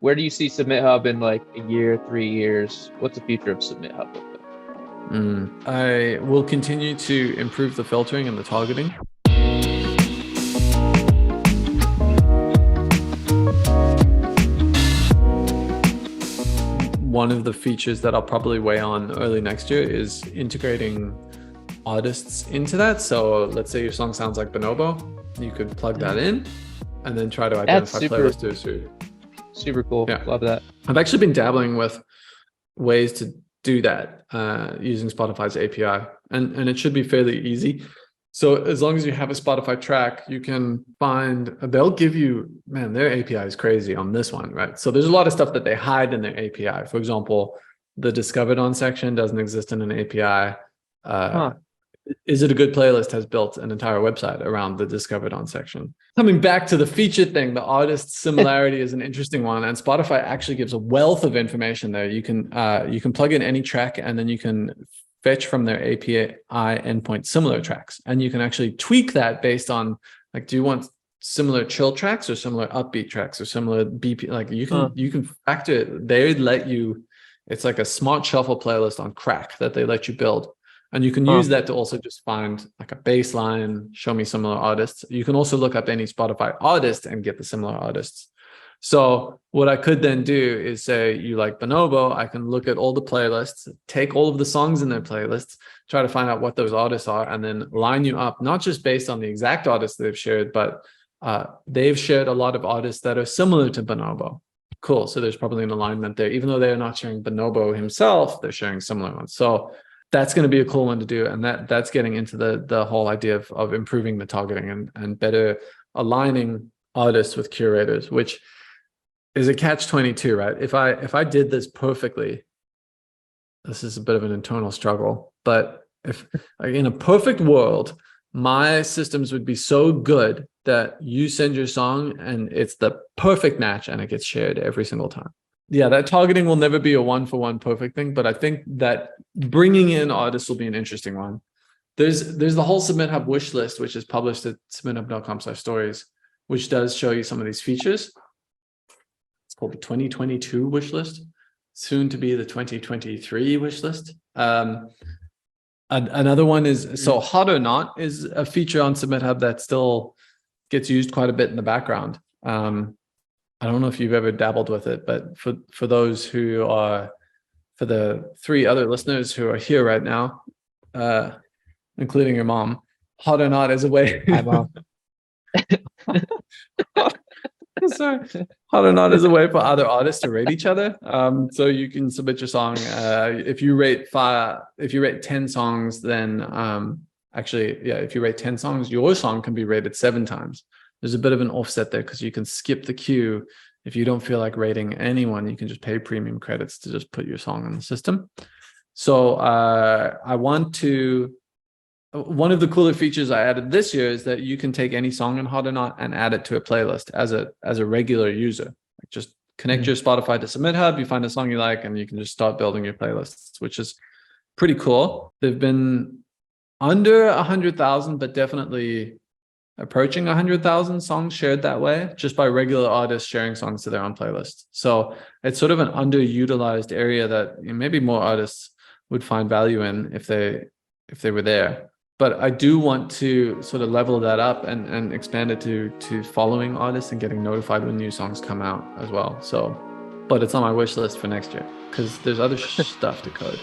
Where do you see SubmitHub in like a year, 3 years? What's the future of SubmitHub look like? I will continue to improve the filtering and the targeting. One of the features that I'll probably weigh on early next year is integrating artists into that. So let's say your song sounds like Bonobo, you could plug that in and then try to That's identify playlisters who. super cool. Yeah. Love that. I've actually been dabbling with ways to do that using Spotify's API, and it should be fairly easy. So as long as you have a Spotify track, you can find, they'll give you, man, their API is crazy on this one, right? So there's a lot of stuff that they hide in their API. For example, the discovered on section doesn't exist in an API. Is it a good playlist has built an entire website around the discovered on section. Coming back to the feature thing, the artist similarity is an interesting one, and Spotify actually gives a wealth of information there. You can plug in any track and then you can fetch from their API endpoint similar tracks, and you can actually tweak that based on, like, do you want similar chill tracks or similar upbeat tracks or similar BP? Like you can factor it. They let you, it's like a smart shuffle playlist on crack that they let you build. And you can use that to also just find like a baseline, show me similar artists. You can also look up any Spotify artist and get the similar artists. So what I could then do is say, you like Bonobo, I can look at all the playlists, take all of the songs in their playlists, try to find out what those artists are, and then line you up, not just based on the exact artists they've shared, but they've shared a lot of artists that are similar to Bonobo. Cool. So there's probably an alignment there. Even though they're not sharing Bonobo himself, they're sharing similar ones. So that's going to be a cool one to do. And that's getting into the whole idea of improving the targeting and better aligning artists with curators, which is a catch-22, right? If I did this perfectly, this is a bit of an internal struggle, but if like, in a perfect world, my systems would be so good that you send your song and it's the perfect match and it gets shared every single time. Yeah, that targeting will never be a one-for-one perfect thing, but I think that bringing in artists will be an interesting one. There's the whole SubmitHub wish list, which is published at submithub.com/stories, which does show you some of these features. It's called the 2022 wish list, soon to be the 2023 wish list. Another one is, so Hot or Not is a feature on SubmitHub that still gets used quite a bit in the background. I don't know if you've ever dabbled with it, but for those who are, for the 3 other listeners who are here right now, including your mom, Hot or Not is a way. Hi, Mom. Sorry. Hot or Not is a way for other artists to rate each other. So you can submit your song. If you rate 10 songs, then if you rate 10 songs, your song can be rated 7 times. There's a bit of an offset there because you can skip the queue. If you don't feel like rating anyone, you can just pay premium credits to just put your song on the system. So one of the cooler features I added this year is that you can take any song in Hot or Not and add it to a playlist as a regular user. Like just connect your Spotify to SubmitHub, you find a song you like, and you can just start building your playlists, which is pretty cool. They've been under 100,000, but definitely approaching 100,000 songs shared that way, just by regular artists sharing songs to their own playlist. So it's sort of an underutilized area that maybe more artists would find value in if they were there. But I do want to sort of level that up and expand it to following artists and getting notified when new songs come out as well. So, but it's on my wish list for next year because there's other stuff to code.